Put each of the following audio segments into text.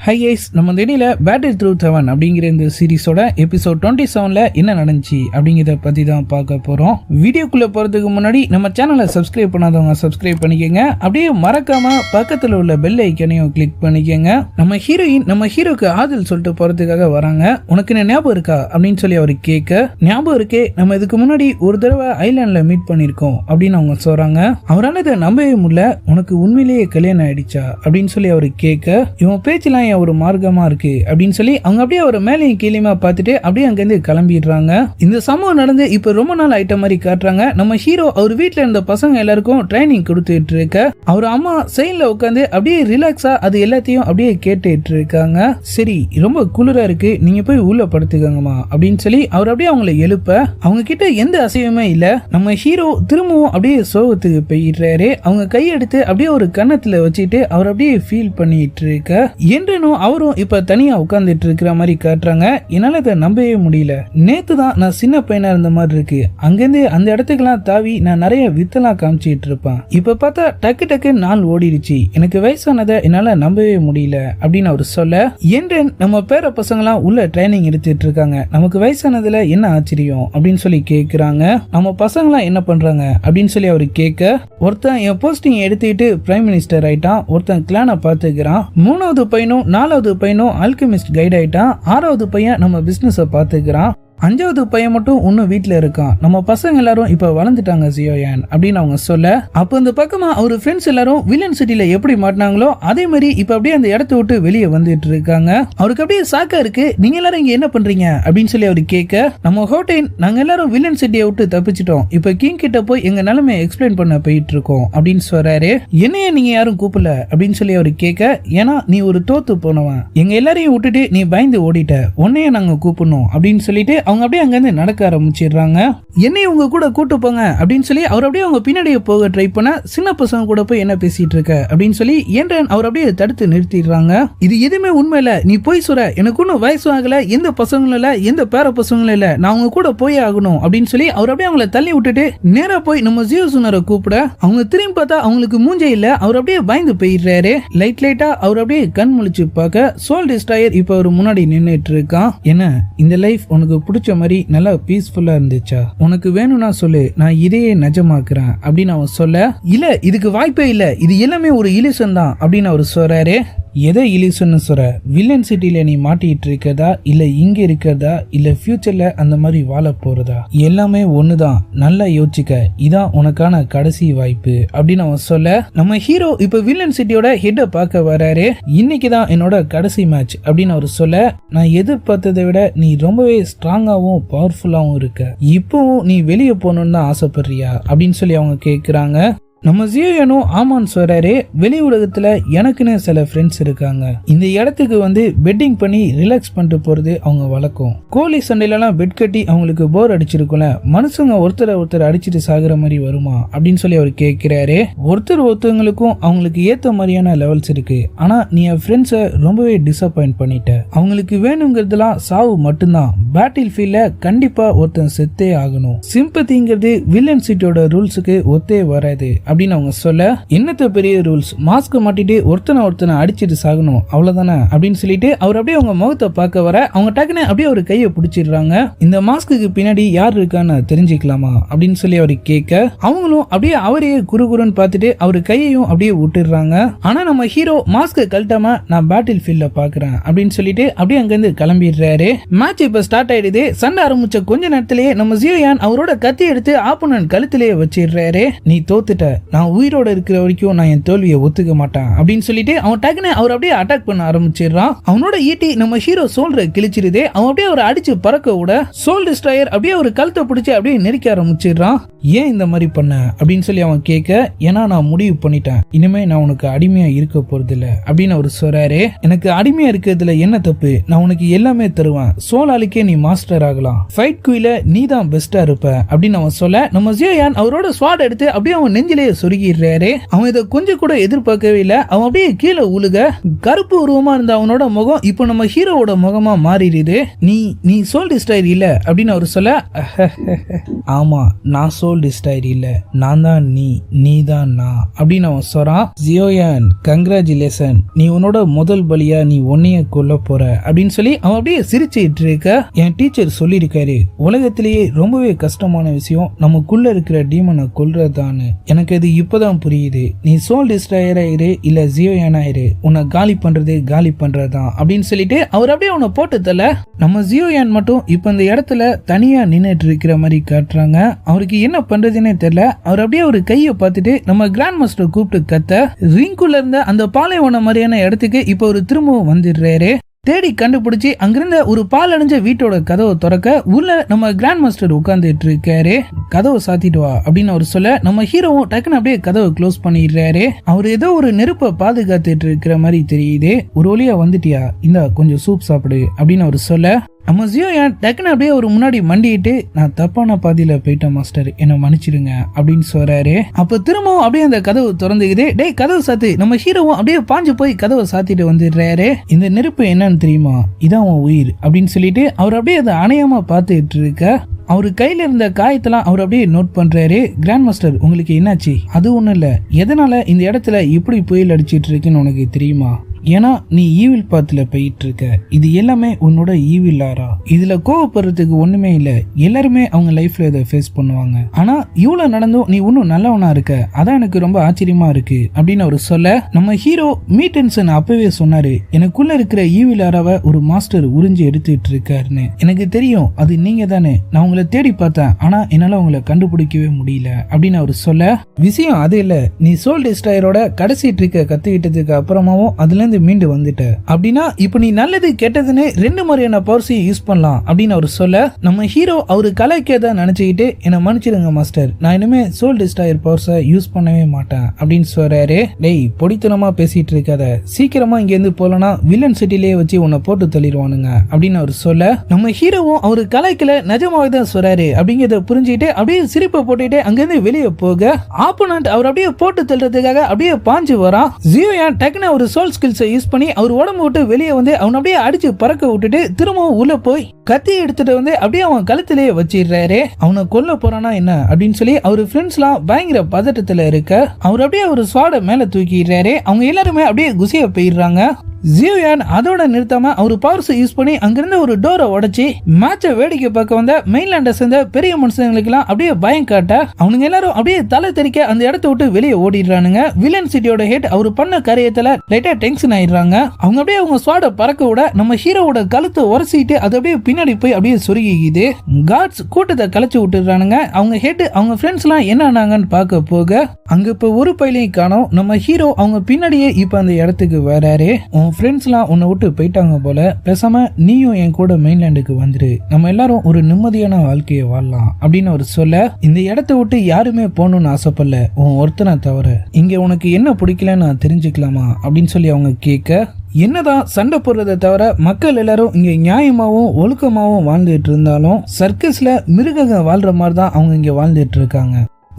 Hi guys, நம்ம திடீர்ல battle through 7 அப்படிங்கிற இந்த சீரிஸோட எபிசோட் 27ல என்ன நடந்துச்சு அப்படிங்கிறத பத்தி தான் பார்க்க போறோம். வீடியோக்குள்ள போறதுக்கு முன்னாடி நம்ம சேனலை சப்ஸ்கிரைப் பண்ணாதவங்க சப்ஸ்கிரைப் பண்ணிக்கங்க. அப்படியே மறக்காம பக்கத்துல உள்ள பெல் ஐக்கனையும் கிளிக் பண்ணிக்கங்க. நம்ம ஹீரோயின் நம்ம ஹீரோக்கு ஆதல் சொல்லிட்டு போறதுக்காக வராங்க. உனக்கு என்ன ஞாபகம் இருக்கா அப்படின்னு சொல்லி அவரு கேட்க, ஞாபகம் இருக்கே, நம்ம இதுக்கு முன்னாடி ஒரு தடவை ஐலாண்ட்ல மீட் பண்ணிருக்கோம் அப்படின்னு அவங்க சொல்றாங்க. அவரால் இதை நம்பவே முடியல. உனக்கு உண்மையிலேயே கல்யாணம் ஆயிடுச்சா அப்படின்னு சொல்லி அவரு கேட்க, இவன் பேச்செல்லாம் ஒரு மார்க்கமா இருக்கு அப்படின்னு சொல்லி அவங்க அப்படியே ஒரு மேலையும் கீழேயுமா பார்த்துட்டு அப்படியே அங்கிருந்து கிளம்பிடுறாங்க. இந்த சம்பவம் நடந்து இப்ப ரொம்ப நாள் ஆயிட்ட மாதிரி காட்டுறாங்க. நம்ம ஹீரோ அவர் வீட்டுல இருந்த பசங்க எல்லாருக்கும் ட்ரைனிங் கொடுத்துட்டு இருக்க, அவர் அம்மா சைட்ல உட்காந்து அப்படியே ரிலாக்ஸா அது எல்லாத்தையும் அப்படியே கேட்டுட்டு இருக்காங்க. சரி, ரொம்ப குளிரா இருக்கு, நீங்க போய் உள்ள படுத்துக்கங்கம்மா அப்படின்னு சொல்லி அவர் அப்படியே அவங்கள எழுப்ப, அவங்க கிட்ட எந்த அசைவுமே இல்ல. நம்ம ஹீரோ திரும்பவும் அப்படியே சோகத்துக்கு போயிடுறாரு. அவங்க கையெடுத்து அப்படியே ஒரு கன்னத்துல வச்சுட்டு அவர் அப்படியே ஃபீல் பண்ணிட்டு இருக்க, என்றனும் அவரும் இப்ப தனியா உட்கார்ந்துட்டு இருக்கிற மாதிரி காட்டுறாங்க. என்னால அதை நம்பவே முடியல. நேத்து தான் நான் சின்ன பையனா இருந்த மாதிரி இருக்கு. அங்கிருந்து அந்த இடத்துக்கெல்லாம் தாவி நான் நிறைய வித்தெல்லாம் காமிச்சிட்டு இருப்பேன். இப்ப பார்த்தா டக்கு டக்கு நாள் ஓடிடுச்சு. எனக்கு வயசானதை என்னால நம்பவே முடியல அப்படின்னு அவர் சொல்ல, என்றன் நம்ம பேர பசங்களாம் உள்ள ட்ரைனிங் எடுத்துட்டு இருக்காங்க. நமக்கு வயசானதுல என்ன ஆச்சரியம் அப்படின்னு சொல்லி கேக்குறாங்க. நம்ம பசங்களாம் என்ன பண்றாங்க அப்படின்னு சொல்லி அவரு கேட்க, ஒருத்தன் என் போஸ்டிங் எடுத்துட்டு பிரைம் மினிஸ்டர் ஆயிட்டான், ஒருத்தன் கிளானை பாத்துக்கிறான், மூணாவது பையனும் நாலாவது பையனும் ஆல்கெமிஸ்ட் கைட் ஆயிட்டான், ஆறாவது பையன் நம்ம பிசினஸ பாத்துக்கிறான், அஞ்சாவது பையன் மட்டும் இன்னும் வீட்டுல இருக்கான். நம்ம பசங்க எல்லாரும் இப்ப வளர்ந்துட்டாங்க ஜியோயான் அப்படின்னு அவங்க சொல்ல, அப்ப இந்த பக்கமா அவரு ஃப்ரெண்ட்ஸ் எல்லாரும் வில்லன் சிட்டில எப்படி மாட்டினாங்களோ அதே மாதிரி இப்ப அப்படியே அந்த இடத்த விட்டு வெளியே வந்துட்டு இருக்காங்க. அவருக்கு அப்படியே சாக்கா இருக்கு. நீங்க எல்லாரும் இங்க என்ன பண்றீங்க அப்படின்னு சொல்லி அவரு கேட்க, நம்ம ஹோட்டேன் நாங்க எல்லாரும் வில்லன் சிட்டியை விட்டு தப்பிச்சிட்டோம், இப்ப கிங் கிட்ட போய் எங்க நிலைமை எக்ஸ்பிளைன் பண்ண போயிட்டு இருக்கோம் அப்படின்னு சொல்றாரு. என்னைய நீங்க யாரும் கூப்பிடல அப்படின்னு சொல்லி அவரு கேட்க, ஏன்னா நீ ஒரு தோத்து போனவன், எங்க எல்லாரையும் விட்டுட்டு நீ பயந்து ஓடிட்ட, உன்னைய நாங்க கூப்பிடணும் அப்படின்னு சொல்லிட்டு அவங்க அப்படியே அங்கிருந்து நடக்க ஆரம்பிச்சிடுறாங்க. என்னைய உங்க கூட கூட்டு போங்க அப்படின்னு சொல்லி அவர் அப்படியே அவங்க பின்னாடியே போக ட்ரை பண்ண, சின்ன பசங்க கூட போய் என்ன பேசிட்டு இருக்க அப்படின்னு சொல்லி என்றன் அவர் அப்படியே தடுத்து நிறுத்திடுறாங்க. இது எதுவுமே உண்மை இல்ல, நீ போய் சொல்ற, எனக்கு ஒன்னும் வயசு ஆகல, எந்த பசங்களும் இல்ல, எந்த பேர பசங்களும் இல்ல, நான் அவங்க கூட போய் ஆகணும் அப்படின்னு சொல்லி அவர் அப்படியே அவங்கள தள்ளி விட்டுட்டு நேரா போய் நம்ம ஜியோ சுனரை கூப்பிட, அவங்க திரும்பி பார்த்தா அவங்களுக்கு மூஞ்சே இல்ல. அவர் அப்படியே பயந்து போயிடுறாரு. லைட்டா அவர் அப்படியே கண் முழிச்சு பார்க்க, சோல் டிஸ்ட்ராயர் இப்ப அவர் முன்னாடி நின்னுட்டு இருக்கான். என்ன இந்த லைஃப் உனக்கு பிடிச்ச மாதிரி நல்லா பீஸ்ஃபுல்லா இருந்துச்சா, உனக்கு வேணும்னா சொல்லு, நான் இதையே நிஜமாக்குறேன் அப்படின்னு அவன் சொல்ல, இல்ல இதுக்கு வாய்ப்பே இல்ல, இது எல்லாமே ஒரு இலியூஷன் தான் அப்படின்னு அவர் சொல்றாரு. எதை இலியூஷன் சொல்ற, வில்லன் சிட்டில நீ மாட்டிட்டு இருக்கிறதா, இல்ல இங்க இருக்கிறதா, இல்ல ஃபியூச்சர்ல அந்த மாதிரி வாழ போறதா, எல்லாமே ஒண்ணுதான், நல்லா யோசிச்சுக்க, இதான் உனக்கான கடைசி வாய்ப்பு அப்படின்னு அவன் சொல்ல, நம்ம ஹீரோ இப்ப வில்லன் சிட்டியோட ஹெட்டை பார்க்க வராரு. இன்னைக்குதான் என்னோட கடைசி மேட்ச் அப்படின்னு அவர் சொல்ல, நான் எதிர்பார்த்ததை விட நீ ரொம்பவே ஸ்ட்ராங்காவும் பவர்ஃபுல்லாவும் இருக்க, இப்பவும் நீ வெளியே போகணும்னு தான் ஆசைப்படுறியா அப்படின்னு சொல்லி அவங்க கேக்குறாங்க. நம்ம ஜியோயானும் ஆமான்னு சொல்றாரு. வெளி உலகத்துல எனக்குன்னு சில ஃப்ரெண்ட்ஸ் இருக்காங்க, இந்த இடத்துக்கு வந்து பெட்டிங் பண்ணி ரிலாக்ஸ் பண்ணிட்டு போறது அவங்க வழக்கம், கோழி சண்டையிலாம் பெட் கட்டி அவங்களுக்கு போர் அடிச்சிருக்கும்ல, மனுஷங்க ஒருத்தர் அடிச்சிட்டு சாகுற மாதிரி வருமா அப்படின்னு சொல்லி அவர் கேட்கிறாரு. ஒருத்தவங்களுக்கும் அவங்களுக்கு ஏத்த மாதிரியான லெவல்ஸ் இருக்கு, ஆனா நீ என் ஃப்ரெண்ட்ஸை ரொம்பவே டிசப்பாயிண்ட் பண்ணிட்ட, அவங்களுக்கு வேணுங்கிறதுலாம் சாவு மட்டும்தான், பேட்டில் ஃபீல்ட்ல கண்டிப்பா ஒருத்தன் செத்தே ஆகணும், சிம்பத்திங்கிறது வில்லன் சிட்டியோட ரூல்ஸுக்கு ஒத்தே வராது அப்படின்னு அவங்க சொல்ல, என்னத்த பெரிய ரூல்ஸ், மாஸ்க் மாட்டிட்டு ஒருத்தனை அடிச்சிட்டு சாகணும் அவ்வளவுதானே அப்படின்னு சொல்லிட்டு அவர் அப்படியே அவங்க முகத்தை பார்க்க வர, அவங்க டக்குன்னு அப்படியே ஒரு கையை பிடிச்சிடுறாங்க. இந்த மாஸ்க்கு பின்னாடி யார் இருக்கான்னு தெரிஞ்சுக்கலாமா அப்படின்னு சொல்லி அவரு கேட்க, அவங்களும் அப்படியே அவரையே குறுகுறுன்னு பார்த்துட்டு அவரு கையையும் அப்படியே விட்டுடுறாங்க. ஆனா நம்ம ஹீரோ மாஸ்கை கழட்டாம நான் பேட்டில் ஃபீல்ட்ல பாக்குறேன் அப்படின்னு சொல்லிட்டு அப்படியே அங்கிருந்து கிளம்பிடுறாரு. மேட்ச் இப்ப ஸ்டார்ட் ஆயிடுது. சண்டை ஆரம்பிச்ச கொஞ்ச நேரத்திலேயே நம்ம ஜியோயான் அவரோட கத்தி எடுத்து ஆப்போனன்ட் கழுத்திலேயே வச்சிடுறாரு. நீ தோத்துட்ட, நான் உயிரோட இருக்கிற வரைக்கும் நான் என் தோல்வியை ஒத்துக்க மாட்டேன் அப்படின்னு சொல்லிட்டு அவன் டக்குன்னு அவர் அப்படியே அட்டாக் பண்ண ஆரம்பிச்சிடுறான். அவனோட ஈட்டி நம்ம ஹீரோ சோல்டரை கிழிச்சிருது. அவன் அப்படியே அவரை அடிச்சு பறக்க விட, சோல் டிஸ்ட்ராயர் அப்படியே ஒரு கழுத்தை பிடிச்சி அப்படியே நெருக்க ஆரம்பிச்சிடுறான். ஏன் இந்த மாதிரி பண்ண அப்படின்னு சொல்லி அவன் கேட்க, ஏன்னா நான் முடிவு பண்ணிட்டேன், இனிமே நான் உனக்கு அடிமையா இருக்க போறது இல்ல அப்படின்னு அவர் சொல்றாரு. எனக்கு அடிமையா இருக்கிறதுல என்ன தப்பு, நான் உனக்கு எல்லாமே தருவேன், சோலாலிக்கே நீ மாஸ்டர் ஆகலாம், ஃபைட் குயில நீ தான் பெஸ்டா இருப்ப அப்படின்னு அவன் சொல்ல, நம்ம ஜியோயான் அவரோட ஸ்வாட் எடுத்து அப்படியே அவன் நெஞ்சிலே அப்படியே சொருகிடுறாரு. அவன் இதை கொஞ்சம் கூட எதிர்பார்க்கவே இல்லை. அவன் அப்படியே கீழே உழுக கருப்பு உருவமா இருந்த அவனோட முகம் இப்போ நம்ம ஹீரோவோட முகமா மாறிடுது. நீ சோல் டிஸ்ட்ராயர் இல்ல அப்படின்னு அவர் சொல்ல, ஆமா நான் சோல் டிஸ்ட்ராயர் இல்ல, நான் தான் நீ தான் நான் அப்படின்னு அவன் சொல்றான். ஜியோயான் கங்க்ராச்சுலேஷன், நீ உன்னோட முதல் பலியா நீ உன்னைய கொல்ல போற அப்படின்னு சொல்லி அவன் அப்படியே சிரிச்சிட்டு இருக்க. என் டீச்சர் சொல்லியிருக்காரு, உலகத்திலேயே ரொம்பவே கஷ்டமான விஷயம் நமக்குள்ள இருக்கிற டீமனை கொல்றதான்னு. எனக்கு அது இப்பதான் புரியுது. நீ சோல் டிஸ்ட்ராயர் ஆயிரு இல்ல ஜியோயான் ஆயிரு, உன்னை காலி பண்றதுதான் அப்படின்னு சொல்லிட்டு அவர் அப்படியே உன்னை போட்டு தல. நம்ம ஜியோயான் மட்டும் இப்ப இந்த இடத்துல தனியா நின்னுட்டு இருக்கிற மாதிரி காட்டுறாங்க. அவருக்கு என்ன பண்றதுன்னே தெரியல. அவர் அப்படியே ஒரு கையை பார்த்துட்டு நம்ம கிராண்ட் மாஸ்டர் கூப்பிட்டு கத்த, ரிங்குள்ள இருந்த அந்த பாலைவன மாதிரியான இடத்துக்கு இப்ப ஒரு திரும்பவும் வந்துடுறாரு. தேடி கண்டுபிடிச்சி அங்கிருந்த ஒரு பால் அடைஞ்ச வீட்டோட கதவை திறக்க உள்ள நம்ம கிராண்ட் மாஸ்டர் உட்கார்ந்துட்டு இருக்காரு. கதவை சாத்திட்டு வா அப்படின்னு அவர் சொல்ல, நம்ம ஹீரோவும் டக்குன்னு அப்படியே கதவை க்ளோஸ் பண்ணிடுறாரு. அவர் ஏதோ ஒரு நெருப்பை பாதுகாத்துட்டு இருக்கிற மாதிரி தெரியுது. ஒரு வழியா வந்துட்டியா, இந்த கொஞ்சம் சூப் சாப்பிடு அப்படின்னு அவர் சொல்ல, நம்ம ஜியோயான் டக்குன்னு அப்படியே ஒரு முன்னாடி மண்டிட்டு, நான் தப்பான பாதியில போயிட்டேன் மாஸ்டர், என்ன மன்னிச்சிடுங்க அப்படின்னு சொல்றாரு. அப்ப திரும்பவும் அப்படியே அந்த கதவு திறந்துக்குது. டேய் கதவு சாத்து. நம்ம ஹீரோவும் அப்படியே பாஞ்சு போய் கதவை சாத்திட்டு வந்துடுறாரு. இந்த நெருப்பு என்னன்னு தெரியுமா, இதான் அவன் உயிர் அப்படின்னு சொல்லிட்டு அவர் அப்படியே அதை அணையாம பார்த்துட்டு இருக்க. அவரு கையில இருந்த காயத்தெல்லாம் அவர் அப்படியே நோட் பண்றாரு. கிராண்ட் மாஸ்டர் உங்களுக்கு என்னாச்சு? அது ஒண்ணும் இல்ல, எதனால இந்த இடத்துல இப்படி புயல் அடிச்சிட்டு இருக்குன்னு உனக்கு தெரியுமா? ஏன்னா நீ ஈவில் பாத்துல போயிட்டு இருக்க. இது எல்லாமே உன்னோட ஈவில் ஆரா. இதுல கோவப்படுறதுக்கு ஒண்ணுமே இல்ல. எல்லாருமே அவங்க லைஃப்ல இதை ஃபேஸ் பண்ணுவாங்க. ஆனா இவ்வளவு நடந்தும் நீ இன்னும் நல்லவனா இருக்க, அதான் எனக்கு ரொம்ப ஆச்சரியமா இருக்கு அப்படின்னு அவர் சொல்ல, நம்ம ஹீரோ மீட்டன்சன் அப்பவே சொன்னாரு, எனக்குள்ள இருக்கிற ஈவில் ஆராவை ஒரு மாஸ்டர் உறிஞ்சி எடுத்துட்டு இருக்காருன்னு. எனக்கு தெரியும் அது நீங்க தானே. நான் உங்களை தேடி பார்த்தேன், ஆனா என்னால உங்களை கண்டுபிடிக்கவே முடியல அப்படின்னு அவர் சொல்ல, விஷயம் அது இல்ல, நீ சோல் டிஸ்ட்ராயரோட கடைசி ட்ரிக்க கத்துக்கிட்டதுக்கு அப்புறமாவும் அதுல இருந்து மீண்டு வந்துட்ட அப்படின்னா இப்ப நீ நல்லது கெட்டதுன்னு ரெண்டு மாதிரியான பவர்ஸையும் யூஸ் பண்ணலாம் அப்படின்னு அவர் சொல்ல, நம்ம ஹீரோ அவரு கலைக்கேத நினைச்சுக்கிட்டு, என்ன மன்னிச்சிடுங்க மாஸ்டர், நான் இனிமே சோல் டிஸ்ட்ராயர் பவர்ஸை யூஸ் பண்ணவே மாட்டேன் அப்படின்னு சொல்றாரு. டேய் பொடித்தனமா பேசிட்டு இருக்காத, சீக்கிரமா இங்க இருந்து போலனா வில்லன் சிட்டிலேயே வச்சு உன்னை போட்டு தள்ளிடுவானுங்க அப்படின்னு அவர் சொல்ல, நம்ம ஹீரோவும் அவரு கலைக்கல நிஜமாவே தான் சொல்றாரு அப்படிங்கறத புரிஞ்சுக்கிட்டு அப்படியே சிரிப்பை போட்டுட்டு அங்கிருந்து வெளியே போக, ஆப்போனன்ட் அவர் அப்படியே போட்டு தள்ளுறதுக்காக அப்படியே பாஞ்சு வரான். ஜியோயான் டக்குன்னு ஒரு சோல் ஸ்கில்ஸை யூஸ் பண்ணி அவர் உடம்பு விட்டு வெளியே வந்து அவன் அப்படியே அடிச்சு பறக்க விட்டுட்டு திரும்பவும் உள்ள போய் கத்தி எடுத்துட்டு வந்து அப்படியே அவன் கழுத்திலேயே வச்சிடுறாரு. அவனை கொல்ல போறானா என்ன அப்படின்னு சொல்லி அவரு ஃப்ரெண்ட்ஸ் எல்லாம் பயங்கர பதட்டத்துல இருக்க, அவர் அப்படியே ஒரு ஸ்வாட மேல தூக்கிடுறாரு. அவங்க எல்லாருமே அப்படியே குசிய போயிடுறாங்க. ஜியோயான் அதோட நிறுத்தாம அவர் பவர்ஸ் யூஸ் பண்ணி அங்கிருந்த ஒரு டோரை உடைச்சி மேட்சை வேடிக்கை பார்க்க வந்த மெயின்லாண்டை சேர்ந்த பெரிய மனுஷங்களுக்கு எல்லாம் அப்படியே பயம் காட்ட, அவனுங்க எல்லாரும் அப்படியே தலை தெறிக்க அந்த இடத்த விட்டு வெளியே ஓடிடுறானுங்க. வில்லன் சிட்டியோட ஹெட் அவர் பண்ண காரியத்துல லைட்டா டென்ஷன் ஆயிடுறாங்க. அவங்க அப்படியே அவங்க ஸ்வாட பறக்க விட நம்ம ஹீரோவோட கழுத்தை உரசிட்டு அது அப்படியே பின்னாடி போய் அப்படியே சொருகிக்குது. கார்ட்ஸ் கூட்டத்தை கலைச்சு விட்டுறானுங்க. அவங்க ஹெட் அவங்க ஃப்ரெண்ட்ஸ் எல்லாம் என்ன ஆனாங்கன்னு பார்க்க போக அங்க இப்ப ஒரு பையிலையும் காணோம். நம்ம ஹீரோ அவங்க பின்னாடியே இப்ப அந்த இடத்துக்கு வராரு. ஃப்ரெண்ட்ஸ்லாம் உன்னை விட்டு போயிட்டாங்க போல, பேசாம நீயும் என் கூட மெயின்லேண்டுக்கு வந்துரு, நம்ம எல்லாரும் ஒரு நிம்மதியான வாழ்க்கையை வாழலாம் அப்படின்னு அவர் சொல்ல, இந்த இடத்த விட்டு யாருமே போகணும்னு ஆசைப்படல, உன் ஒருத்தனை தவிர. இங்க உனக்கு என்ன பிடிக்கலன்னு நான் தெரிஞ்சுக்கலாமா அப்படின்னு சொல்லி அவங்க கேட்க, என்னதான் சண்டை போடுறதை தவிர மக்கள் எல்லாரும் இங்க நியாயமாவும் ஒழுக்கமாவும் வாழ்ந்துட்டு இருந்தாலும் சர்க்கஸ்ல மிருகங்க வாழ்ற மாதிரி தான் அவங்க இங்க வாழ்ந்துட்டு இருக்காங்க.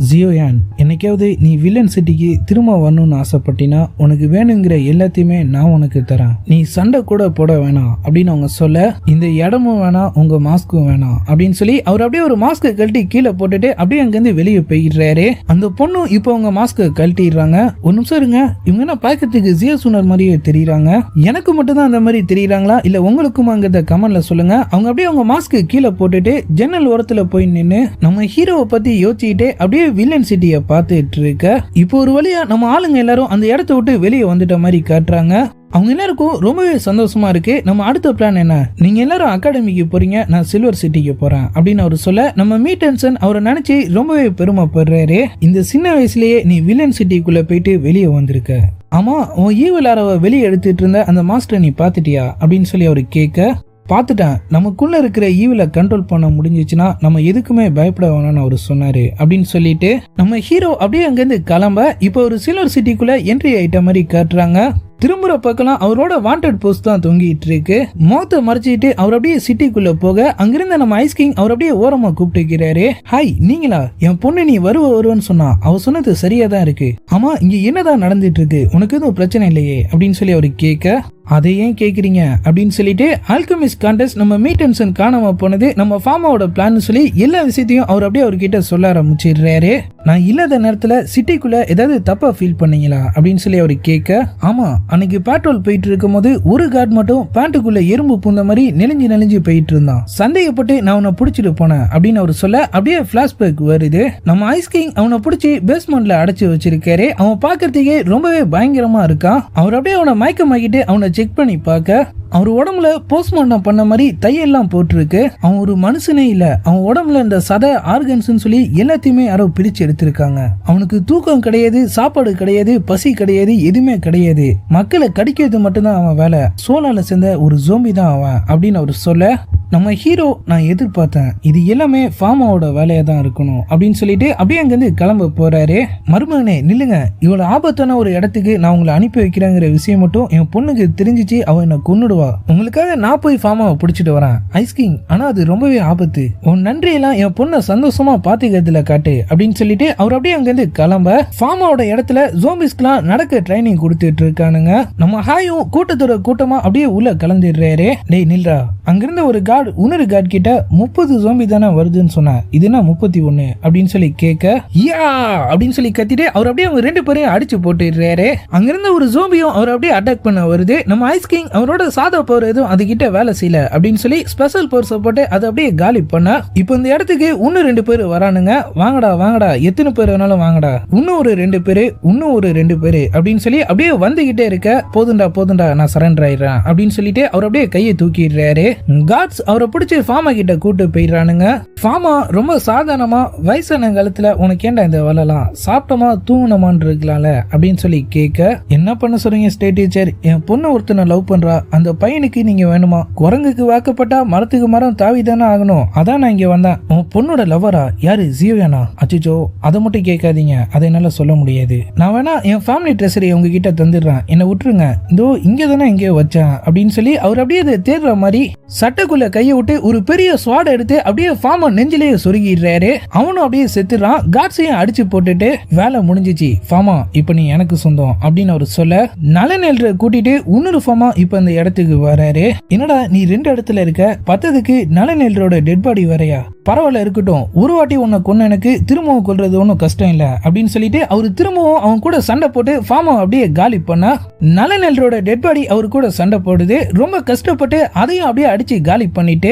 ஜியோயான், என்னைக்காவது நீ வில்லன் சிட்டிக்கு திரும்ப வரணும்னு ஆசைப்பட்டினா உனக்கு வேணுங்கிற எல்லாத்தையுமே நான் உனக்கு தரேன், நீ சண்டை கூட போட வேணாம் அப்படின்னு அவங்க சொல்ல, இந்த இடமும் வேணாம் உங்க மாஸ்க்கும் வேணாம் அப்படின்னு சொல்லி அவர் அப்படியே ஒரு மாஸ்கை கழட்டி கீழே போட்டுட்டு அப்படியே அங்கிருந்து வெளியே போயிடுறாரு. அந்த பொண்ணு இப்போ அவங்க மாஸ்கை கழட்டிடுறாங்க. ஒரு நிமிஷம் இருங்க, இவங்க என்ன பார்க்கறதுக்கு ஜியோ சுனர் மாதிரியே தெரியுறாங்க, எனக்கு மட்டும் தான் அந்த மாதிரி தெரியுறாங்களா இல்ல உங்களுக்குமாங்கிறத கமெண்ட்ல சொல்லுங்க. அவங்க அப்படியே அவங்க மாஸ்க்கு கீழே போட்டுட்டு ஜன்னல் ஓரத்துல போய் நின்று நம்ம ஹீரோவை பத்தி யோசிச்சுக்கிட்டே அப்படியே வில்லன் சிட்டிய பார்த்துட்டு இருக்க, இப்போ ஒரு வழியா நம்ம ஆளுங்க எல்லாரும் அந்த இடத்த விட்டு வெளியே வந்துட்ட மாதிரி காட்டுறாங்க. அவங்க எல்லாருக்கும் ரொம்பவே சந்தோஷமா இருக்கு. நம்ம அடுத்த பிளான் என்ன, நீங்க எல்லாரும் அகாடமிக்கு போறீங்க, நான் சில்வர் சிட்டிக்கு போறேன் அப்படின்னு அவர் சொல்ல, நம்ம மீட்டன்சன் அவரை நினைச்சு ரொம்பவே பெருமைப்படுறாரு. இந்த சின்ன வயசுலயே நீ வில்லன் சிட்டிக்குள்ள போயிட்டு வெளியே வந்திருக்க, ஆமா உன் ஈவில் அரவை வெளியே எடுத்துட்டு இருந்த அந்த மாஸ்டர் நீ பாத்துட்டியா அப்படின்னு சொல்லி அவரு கேட்க, பார்த்துட்டேன், நமக்குள்ள இருக்கிற ஈவில கண்ட்ரோல் பண்ண முடிஞ்சிச்சுன்னா நம்ம எதுக்குமே பயப்பட வேணாம்னு அவர் சொன்னாரு அப்படின்னு சொல்லிட்டு நம்ம ஹீரோ அப்படியே அங்கிருந்து கிளம்ப இப்போ ஒரு சில்வர் சிட்டிக்குள்ள என்ட்ரி ஆயிட்ட மாதிரி காட்டுறாங்க. திரும்புற பக்கம் அவரோட வாண்டட் போஸ்ட் தான் தொங்கிட்டு இருக்கு. மோத்த மறைச்சிட்டு அவர் அப்படியே சிட்டிக்குள்ள போக அங்கிருந்த நம்ம ஐஸ் கிங் அவர் அப்படியே ஓரமா கூப்பிட்டுக்கிறாரு. ஹாய், நீங்களா? என் பொண்ணு நீ வருவன்னு சொன்னா. அவ சொன்னது சரியா தான் இருக்கு. ஆமா, இங்க என்னதான் நடந்துட்டு இருக்கு? உனக்கு எதுவும் பிரச்சனை இல்லையே அப்படின்னு சொல்லி அவரு கேட்க, அதை ஏன் கேக்குறீங்க அப்படின்னு சொல்லிட்டு ஆல்கமிஸ்ட் கான்டெஸ்ட் நம்ம மீட்டன்சன் காணாம போனது நம்ம ஃபார்மாவோட பிளான் சொல்லி எல்லா விஷயத்தையும் அவர் அப்படியே அவர்கிட்ட சொல்ல ஆரம்பிச்சிடுறாரு. நான் இல்லாத நேரத்துல சிட்டிக்குள்ள ஏதாவது தப்பா ஃபீல் பண்ணீங்களா அப்படின்னு சொல்லி அவரு கேட்க, ஆமா, அன்னைக்கு பெட்ரோல் போயிட்டு இருக்கும் போது ஒரு கார்டு மட்டும் பேண்ட்டுக்குள்ள எறும்பு பூந்த மாதிரி நெளிஞ்சு போயிட்டு இருந்தான். சந்தேகப்பட்டு நான் அவனை பிடிச்சிட்டு போனேன் அப்படின்னு அவர் சொல்ல அப்படியே பிளாஷ்பேக் வருது. நம்ம ஐஸ் கிங் அவனை பிடிச்சி பேஸ்மெண்ட்ல அடைச்சு வச்சிருக்காரு. அவன் பாக்குறதுக்கே ரொம்பவே பயங்கரமா இருக்கான். அவர் அப்படியே அவனை மயக்கமாக்கிட்டு அவனை செக் பண்ணி பார்க்க அவர் உடம்புல போஸ்ட்மார்ட்டம் பண்ண மாதிரி தையெல்லாம் போட்டிருக்கு. அவன் ஒரு மனுஷனே இல்ல. அவன் உடம்புல இந்த சதை ஆர்கன்ஸ் சொல்லி எல்லாத்தையுமே யாரோ பிரிச்சு எடுத்திருக்காங்க. அவனுக்கு தூக்கம் கிடையாது, சாப்பாடு கிடையாது, பசி கிடையாது, எதுவுமே கிடையாது. மக்களை கடிக்கிறது மட்டும்தான் அவன் வேலை. சோலால சேர்ந்த ஒரு ஜோம்பி தான் அவன் அப்படின்னு அவர் சொல்ல, நம்ம ஹீரோ நான் எதிர்பார்த்தேன், இது எல்லாமே ஃபார்மாவோட வேலையா தான் இருக்கணும் அப்படின்னு சொல்லிட்டு அப்படியே அங்கிருந்து கிளம்ப போறாரு. மருமகனே நில்லுங்க, இவ்வளவு ஆபத்தான ஒரு இடத்துக்கு நான் உங்களை அனுப்பி வைக்கிறேங்கிற விஷயம் மட்டும் என் பொண்ணுக்கு தெரிஞ்சிச்சு அவன் என்ன கொன்னுடுவா. உங்களுக்காக நான் போய் ஃபார்மாவை பிடிச்சிட்டு வரேன் ஐஸ் கிங். ஆனா அது ரொம்பவே ஆபத்து. உன் நன்றியெல்லாம் என் பொண்ணை சந்தோஷமா பாத்துக்கிறதுல காட்டு அப்படின்னு சொல்லிட்டு அவர் அப்படியே அங்கிருந்து கிளம்ப ஃபார்மாவோட இடத்துல ஜோம்பிஸ்க்குலாம் நடக்க ட்ரைனிங் கொடுத்துட்டு இருக்கானுங்க. நம்ம ஹாயும் கூட்டத்தோட கூட்டமா அப்படியே உள்ள கலந்துடுறாரு. டேய் நில்றா, அங்கிருந்த ஒரு இன்னொரு கார்டு கிட்ட 30 ஜோம்பி தானே வருதுன்னு சொன்ன, இதுனா 31 அப்படின்னு சொல்லி கேட்க, யா அப்படின்னு சொல்லி கத்திட்டு அவர் அப்படியே அவங்க 2 பேரையும் அடிச்சு போட்டுறாரு. அங்கிருந்த ஒரு ஜோம்பியும் அவர் அப்படியே அட்டாக் பண்ண வருது. நம்ம ஐஸ் கிங் அவரோட சாதா பவர் எதுவும் அது கிட்ட வேலை செய்யல அப்படின்னு சொல்லி ஸ்பெஷல் பவர் போட்டு அதை அப்படியே காலி பண்ண, இப்போ இந்த இடத்துக்கு இன்னும் 2 பேர் வரானுங்க. வாங்கடா வாங்கடா, எத்தனை பேர் வேணாலும் வாங்கடா, இன்னும் ஒரு 2 பேரு, இன்னும் ஒரு 2 பேரு அப்படின்னு சொல்லி அப்படியே வந்துகிட்டே இருக்க, போதுண்டா நான் சரண்டர் ஆயிடுறேன் அப்படின்னு சொல்லிட்டு அவர் அப்படியே கையை தூக்கிடுறாரு. கார்ட்ஸ் அவரை பிடிச்சி ஃபார்மா கிட்ட கூட்டு போயிடுறானுங்க. ஃபார்மா ரொம்ப சாதாரணமா வயசான காலத்துல உனக்கு ஏண்டா இந்த வேலைலாம், சாப்பிட்டோமா தூங்கினோமான்னு இருக்கலாம்ல அப்படின்னு சொல்லி கேட்க, என்ன பண்ண சொல்றீங்க ஸ்டேட் டீச்சர், என் பொண்ணு ஒருத்தனை லவ் பண்றா, அந்த பையனுக்கு நீங்க வேணுமா? குரங்குக்கு வாக்கப்பட்டா மரத்துக்கு மரம் தாவி தானே ஆகணும், அதான் நான் இங்க வந்தேன். உன் பொண்ணோட லவ்வரா யாரு? ஜியோயானா? அச்சோ, அதை மட்டும் கேட்காதீங்க, அதை என்னால சொல்ல முடியாது. நான் வேணா என் ஃபேமிலி ட்ரெஸரை உங்ககிட்ட தந்துடுறேன், என்ன விட்டுருங்க, இதோ இங்க தானே எங்கேயோ வச்சேன் அப்படின்னு சொல்லி அவர் அப்படியே அதை தேடுற மாதிரி சட்டைக்குள்ள கையை விட்டு ஒரு பெரிய ஸ்வாட் எடுத்து அப்படியே ஃபார்மா நெஞ்சிலேயே சொருகிடுறாரு. அவனும் அப்படியே செத்துறான். காட்ஸையும் அடிச்சு போட்டுட்டு வேலை முடிஞ்சிச்சு ஃபார்மா, இப்ப நீ எனக்கு சொந்தம் அப்படின்னு அவர் சொல்ல, நலநெல்ற கூட்டிட்டு இன்னொரு ஃபார்மா இப்ப இந்த இடத்துக்கு வராரு. என்னடா நீ 2 இடத்துல இருக்க, பத்ததுக்கு நலநெல்ரோட டெட் பாடி வரையா? பரவாயில்ல இருக்கட்டும், ஒரு வாட்டி உன்னை கொன்ன எனக்கு திரும்பவும் கொல்றது ஒன்றும் கஷ்டம் இல்லை அப்படின்னு சொல்லிட்டு அவரு திரும்பவும் அவன் கூட சண்டை போட்டு ஃபார்மா அப்படியே காலி பண்ணா. நலநெல்ரோட டெட் பாடி அவரு கூட சண்டை போடுது. ரொம்ப கஷ்டப்பட்டு அதையும் அப்படியே அடிச்சு காலி பண்ணிட்டு,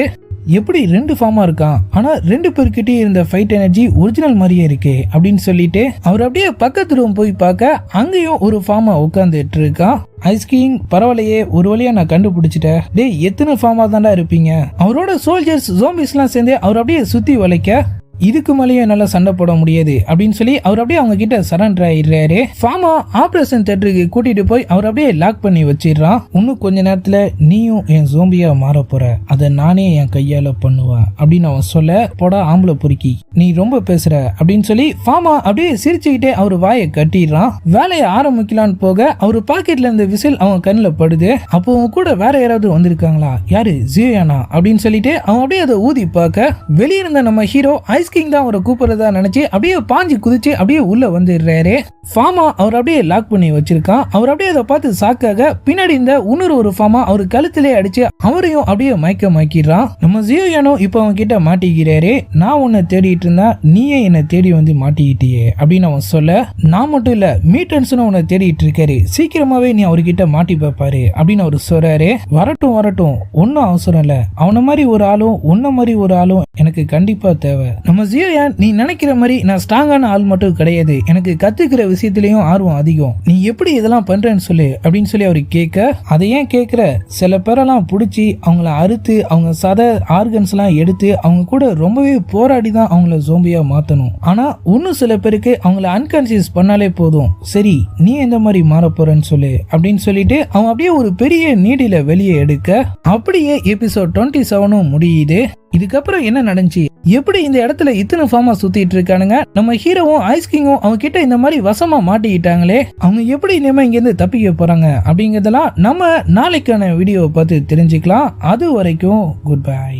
எப்படி 2 ஃபார்மா இருக்கான், ஆனா 2 பேர்கிட்டே இருந்த ஃபைட் எனர்ஜி ஒரிஜினல் மாதிரியே இருக்கு அப்படின்னு சொல்லிட்டு அவர் அப்படியே பக்கத்து ரூம் போய் பார்க்க அங்கேயும் ஒரு ஃபார்மா உட்காந்துட்டு இருக்கான். ஐஸ் கிங், பரவாயில்லையே, ஒரு வழியா நான் கண்டுபிடிச்சிட்டேன். டேய் எத்தனை ஃபார்மா தாண்டா இருப்பீங்க? அவரோட சோல்ஜர்ஸ் ஜோம்பிஸ் எல்லாம் சேர்ந்து அவர் அப்படியே சுத்தி வளைக்க, இதுக்கு மேலேயே நல்லா சண்டை போட முடியாது அப்படின்னு சொல்லி அவர் அப்படியே அவங்க கிட்ட சரண்டர் ஆயிடுறாரு. ஃபார்மா ஆபரேஷன் தியேட்டருக்கு கூட்டிட்டு போய் அவர் அப்படியே லாக் பண்ணி வச்சிடறான். இன்னும் கொஞ்ச நேரத்துல நீயும் என் ஜோம்பியா மாற போற, அதை நானே என் கையால பண்ணுவேன் அப்படின்னு அவன் சொல்ல, போடா ஆம்பளை பொறுக்கி, நீ ரொம்ப பேசுற அப்படின்னு சொல்லி ஃபார்மா அப்படியே சிரிச்சுக்கிட்டே அவர் வாயை கட்டிடுறான். வேலையை ஆரம்பிக்கலான்னு போக அவர் பாக்கெட்ல இருந்த விசில் அவன் கண்ணில் படுது. அப்போ அவன் கூட வேற யாராவது வந்திருக்காங்களா, யாரு ஜியோயானா அப்படின்னு சொல்லிட்டு அவன் அப்படியே அதை ஊதி பார்க்க, வெளியிருந்த நம்ம ஹீரோ ஐஸ் கிங் தான் அவரை கூப்பிடுறதா நினைச்சு அப்படியே பாஞ்சு குதிச்சு அப்படியே உள்ள வந்துடுறாரு. ஃபார்மா அவர் அப்படியே லாக் பண்ணி வச்சிருக்கான். அவர் அப்படியே அதை பார்த்து சாக்காக பின்னாடி இந்த இன்னொரு ஃபார்மா அவர் கழுத்திலே அடிச்சு அவரையும் அப்படியே மயக்கிடுறான். நம்ம ஜியோயானோ இப்ப அவன் கிட்ட மாட்டிக்கிறாரு. நான் உன்னை தேடிட்டு இருந்தா நீயே என்னை தேடி வந்து மாட்டிக்கிட்டியே அப்படின்னு அவன் சொல்ல, நான் மட்டும் இல்ல மீட்டன்ஸும் உன்னை தேடிட்டு இருக்காரு, சீக்கிரமாவே நீ அவர்கிட்ட மாட்டி பார்ப்பாரு அப்படின்னு அவர் சொல்றாரு. வரட்டும் ஒன்னும் அவசரம் இல்ல, அவன மாதிரி ஒரு ஆளும் உன்ன மாதிரி ஒரு ஆளும் எனக்கு கண்டிப்பா தேவை. நம்ம ஜியோயான், நீ நினைக்கிற மாதிரி நான் ஸ்ட்ராங்கான ஆள் மட்டும் கிடையாது, எனக்கு கத்துக்கிற விஷயத்திலயும் ஆர்வம் அதிகம். நீ எப்படி இதெல்லாம் பண்றேன்னு சொல்லு அப்படின்னு சொல்லி அவரு கேட்க, அதை ஏன் கேட்கிற, சில பேரெல்லாம் பிடிச்சி அவங்கள அறுத்து அவங்க சத ஆர்கன்ஸ் எல்லாம் எடுத்து அவங்க கூட ரொம்பவே போராடி தான் அவங்கள ஜோம்பியா மாத்தணும். ஆனா இன்னும் சில பேருக்கு அவங்கள அன்கான்சியஸ் பண்ணாலே போதும், சரி நீ எந்த மாதிரி மாற போறன்னு சொல்லு அப்படின்னு சொல்லிட்டு அவன் அப்படியே ஒரு பெரிய நீடில வெளியே எடுக்க, அப்படியே எபிசோட் 27 முடியுது. இதுக்கப்புறம் என்ன நடந்துச்சு, எப்படி இந்த இடத்துல இத்தனை ஃபார்மா சுத்திட்டு இருக்கானுங்க, நம்ம ஹீரோவும் ஐஸ் கிங்கும் அவங்க கிட்ட இந்த மாதிரி வசமா மாட்டிக்கிட்டாங்களே, அவங்க எப்படி இனிமே இங்க இருந்து தப்பிக்க போறாங்க அப்படிங்கறதெல்லாம் நம்ம நாளைக்கான வீடியோவை பார்த்து தெரிஞ்சுக்கலாம். அது வரைக்கும் குட் பை.